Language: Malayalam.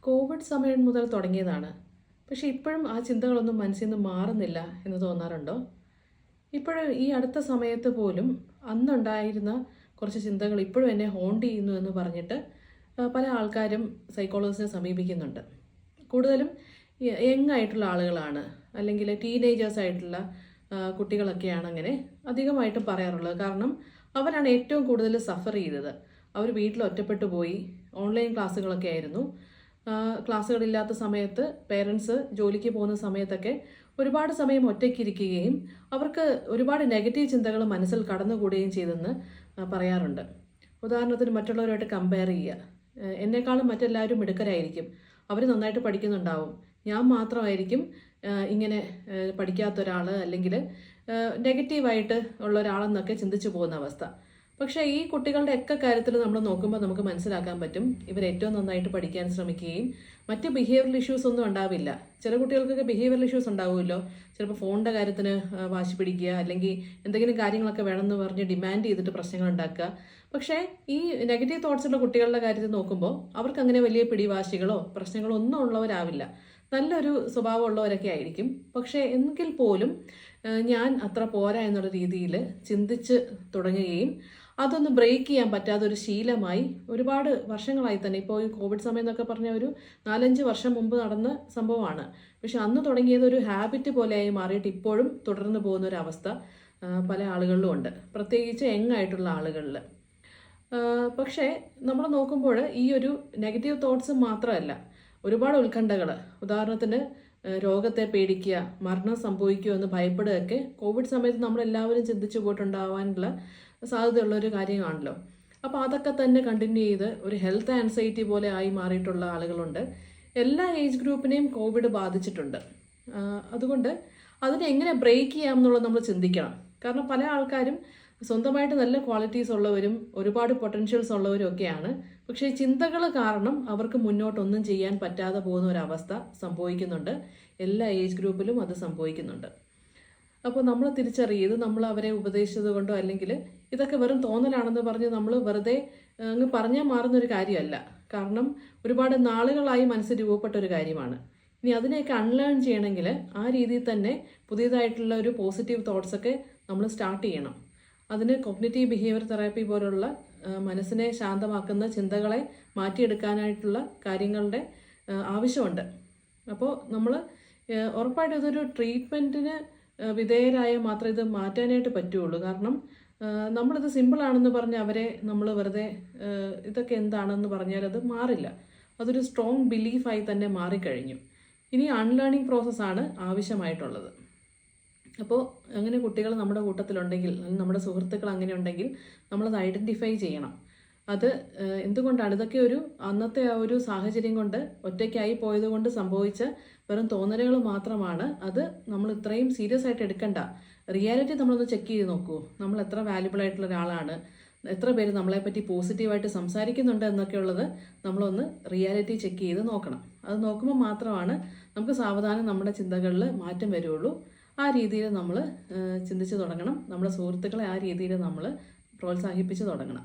കോവിഡ് സമയം മുതൽ തുടങ്ങിയതാണ്. പക്ഷേ ഇപ്പോഴും ആ ചിന്തകളൊന്നും മനസ്സിൽ നിന്ന് മാറുന്നില്ല എന്ന് തോന്നാറുണ്ടോ? ഇപ്പോഴും ഈ അടുത്ത സമയത്ത് പോലും അന്നുണ്ടായിരുന്ന കുറച്ച് ചിന്തകൾ ഇപ്പോഴും എന്നെ ഹോണ്ട് ചെയ്യുന്നു എന്ന് പറഞ്ഞിട്ട് പല ആൾക്കാരും സൈക്കോളജിസ്റ്റിനെ സമീപിക്കുന്നുണ്ട്. കൂടുതലും യങ് ആയിട്ടുള്ള ആളുകളാണ്, അല്ലെങ്കിൽ ടീനേജേഴ്സ് ആയിട്ടുള്ള കുട്ടികളൊക്കെയാണ് അങ്ങനെ അധികമായിട്ടും പറയാറുള്ളത്. കാരണം അവരാണ് ഏറ്റവും കൂടുതൽ സഫർ ചെയ്തത്. അവർ വീട്ടിൽ ഒറ്റപ്പെട്ടു പോയി. ഓൺലൈൻ ക്ലാസ്സുകളൊക്കെ ആയിരുന്നു. ക്ലാസ്സുകളില്ലാത്ത സമയത്ത് പേരൻസ് ജോലിക്ക് പോകുന്ന സമയത്തൊക്കെ ഒരുപാട് സമയം ഒറ്റയ്ക്കിരിക്കുകയും അവർക്ക് ഒരുപാട് നെഗറ്റീവ് ചിന്തകൾ മനസ്സിൽ കടന്നുകൂടുകയും ചെയ്തെന്ന് പറയാറുണ്ട്. ഉദാഹരണത്തിന് മറ്റുള്ളവരുമായിട്ട് കമ്പയർ ചെയ്യുക. എന്നെക്കാളും മറ്റെല്ലാവരും മിടുക്കരായിരിക്കും, അവർ നന്നായിട്ട് പഠിക്കുന്നുണ്ടാവും, ഞാൻ മാത്രമായിരിക്കും ഇങ്ങനെ പഠിക്കാത്ത ഒരാൾ, അല്ലെങ്കിൽ നെഗറ്റീവായിട്ട് ഉള്ള ഒരാളെന്നൊക്കെ ചിന്തിച്ചു പോകുന്ന അവസ്ഥ. പക്ഷേ ഈ കുട്ടികളുടെ ഒക്കെ കാര്യത്തിൽ നമ്മൾ നോക്കുമ്പോൾ നമുക്ക് മനസ്സിലാക്കാൻ പറ്റും, ഇവർ ഏറ്റവും നന്നായിട്ട് പഠിക്കാൻ ശ്രമിക്കുകയും മറ്റ് ബിഹേവിയറൽ ഇഷ്യൂസ് ഒന്നും ഉണ്ടാവില്ല. ചില കുട്ടികൾക്കൊക്കെ ബിഹേവിയറൽ ഇഷ്യൂസ് ഉണ്ടാവുമല്ലോ. ചിലപ്പോൾ ഫോണിൻ്റെ കാര്യത്തിന് വാശി പിടിക്കുക, അല്ലെങ്കിൽ എന്തെങ്കിലും കാര്യങ്ങളൊക്കെ വേണമെന്ന് പറഞ്ഞ് ഡിമാൻഡ് ചെയ്തിട്ട് പ്രശ്നങ്ങൾ ഉണ്ടാക്കുക. പക്ഷേ ഈ നെഗറ്റീവ് തോട്ട്സ് ഉള്ള കുട്ടികളുടെ കാര്യത്തിൽ നോക്കുമ്പോൾ അവർക്ക് അങ്ങനെ വലിയ പിടിവാശികളോ പ്രശ്നങ്ങളോ ഒന്നും ഉള്ളവരാവില്ല. നല്ലൊരു സ്വഭാവമുള്ളവരൊക്കെ ആയിരിക്കും. പക്ഷേ എങ്കിൽ പോലും ഞാൻ അത്ര പോരാ എന്നുള്ള രീതിയിൽ ചിന്തിച്ച് തുടങ്ങുകയും അതൊന്ന് ബ്രേക്ക് ചെയ്യാൻ പറ്റാതെ ഒരു ശീലമായി ഒരുപാട് വർഷങ്ങളായി തന്നെ, ഇപ്പോൾ ഈ കോവിഡ് സമയം എന്നൊക്കെ പറഞ്ഞ ഒരു 4-5 വർഷം മുമ്പ് നടന്ന സംഭവമാണ്. പക്ഷെ അന്ന് തുടങ്ങിയത് ഒരു ഹാബിറ്റ് പോലെയായി മാറിയിട്ട് ഇപ്പോഴും തുടർന്ന് പോകുന്ന ഒരു അവസ്ഥ പല ആളുകളിലും ഉണ്ട്, പ്രത്യേകിച്ച് യങ് ആയിട്ടുള്ള ആളുകളിൽ. പക്ഷേ നമ്മൾ നോക്കുമ്പോൾ ഈ ഒരു നെഗറ്റീവ് തോട്ട്സ് മാത്രമല്ല, ഒരുപാട് ഉത്കണ്ഠകൾ, ഉദാഹരണത്തിന് രോഗത്തെ പേടിക്കുക, മരണം സംഭവിക്കുമോ എന്ന് ഭയപ്പെടുകയൊക്കെ കോവിഡ് സമയത്ത് നമ്മളെല്ലാവരും ചിന്തിച്ചു പോയിട്ടുണ്ടാവാനുള്ള സാധ്യതയുള്ളൊരു കാര്യമാണല്ലോ. അപ്പോൾ അതൊക്കെ തന്നെ കണ്ടിന്യൂ ചെയ്ത് ഒരു ഹെൽത്ത് ആൻസൈറ്റി പോലെ ആയി മാറിയിട്ടുള്ള ആളുകളുണ്ട്. എല്ലാ ഏജ് ഗ്രൂപ്പിനെയും കോവിഡ് ബാധിച്ചിട്ടുണ്ട്. അതുകൊണ്ട് അതിനെ എങ്ങനെ ബ്രേക്ക് ചെയ്യാം എന്നുള്ളത് നമ്മൾ ചിന്തിക്കണം. കാരണം പല ആൾക്കാരും സ്വന്തമായിട്ട് നല്ല ക്വാളിറ്റീസ് ഉള്ളവരും ഒരുപാട് പൊട്ടൻഷ്യൽസ് ഉള്ളവരും ഒക്കെയാണ്. പക്ഷേ ചിന്തകൾ കാരണം അവർക്ക് മുന്നോട്ടൊന്നും ചെയ്യാൻ പറ്റാതെ പോകുന്ന ഒരവസ്ഥ സംഭവിക്കുന്നുണ്ട്. എല്ലാ ഏജ് ഗ്രൂപ്പിലും അത് സംഭവിക്കുന്നുണ്ട്. അപ്പോൾ നമ്മൾ തിരിച്ചറിയത് നമ്മൾ അവരെ ഉപദേശിച്ചത് കൊണ്ടോ അല്ലെങ്കിൽ ഇതൊക്കെ വെറും തോന്നലാണെന്ന് പറഞ്ഞ് നമ്മൾ വെറുതെ അങ്ങ് പറഞ്ഞാൽ മാറുന്നൊരു കാര്യമല്ല. കാരണം ഒരുപാട് നാളുകളായി മനസ്സ് രൂപപ്പെട്ട ഒരു കാര്യമാണ്. ഇനി അതിനെയൊക്കെ അൺലേൺ ചെയ്യണമെങ്കിൽ ആ രീതിയിൽ തന്നെ പുതിയതായിട്ടുള്ള ഒരു പോസിറ്റീവ് തോട്ട്സൊക്കെ നമ്മൾ സ്റ്റാർട്ട് ചെയ്യണം. അതിന് കോഗ്നിറ്റീവ് ബിഹേവിയർ തെറാപ്പി പോലുള്ള മനസ്സിനെ ശാന്തമാക്കുന്ന ചിന്തകളെ മാറ്റിയെടുക്കാനായിട്ടുള്ള കാര്യങ്ങളുടെ ആവശ്യമുണ്ട്. അപ്പോൾ നമ്മൾ ഉറപ്പായിട്ടും ഇതൊരു ട്രീറ്റ്മെൻറ്റിന് വിധേയരായ മാത്രമേ ഇത് മാറ്റാനായിട്ട് പറ്റുള്ളൂ. കാരണം നമ്മളിത് സിമ്പിളാണെന്ന് പറഞ്ഞ് അവരെ നമ്മൾ വെറുതെ ഇതൊക്കെ എന്താണെന്ന് പറഞ്ഞാൽ അത് മാറില്ല. അതൊരു സ്ട്രോങ് ബിലീഫായി തന്നെ മാറിക്കഴിഞ്ഞു. ഇനി അൺലേണിംഗ് പ്രോസസ്സാണ് ആവശ്യമായിട്ടുള്ളത്. അപ്പോൾ അങ്ങനെ കുട്ടികൾ നമ്മുടെ കൂട്ടത്തിലുണ്ടെങ്കിൽ, നമ്മുടെ സുഹൃത്തുക്കൾ അങ്ങനെ ഉണ്ടെങ്കിൽ നമ്മളത് ഐഡൻറ്റിഫൈ ചെയ്യണം. അത് എന്തുകൊണ്ടാണ്, ഇതൊക്കെ ഒരു അന്നത്തെ ആ ഒരു സാഹചര്യം കൊണ്ട് ഒറ്റയ്ക്കായി പോയത് കൊണ്ട് സംഭവിച്ച വെറും തോന്നലുകൾ മാത്രമാണ്. അത് നമ്മൾ ഇത്രയും സീരിയസ് ആയിട്ട് എടുക്കണ്ട. റിയാലിറ്റി നമ്മളൊന്ന് ചെക്ക് ചെയ്ത് നോക്കൂ. നമ്മൾ എത്ര വാല്യുബിൾ ആയിട്ടുള്ള ഒരാളാണ്, എത്ര പേര് നമ്മളെപ്പറ്റി പോസിറ്റീവായിട്ട് സംസാരിക്കുന്നുണ്ട് എന്നൊക്കെ ഉള്ളത് നമ്മളൊന്ന് റിയാലിറ്റി ചെക്ക് ചെയ്ത് നോക്കണം. അത് നോക്കുമ്പോൾ മാത്രമാണ് നമുക്ക് സാവധാനം നമ്മുടെ ചിന്തകളിൽ മാറ്റം വരുള്ളൂ. ആ രീതിയിൽ നമ്മൾ ചിന്തിച്ച് തുടങ്ങണം. നമ്മുടെ സുഹൃത്തുക്കളെ ആ രീതിയിൽ നമ്മൾ പ്രോത്സാഹിപ്പിച്ച് തുടങ്ങണം.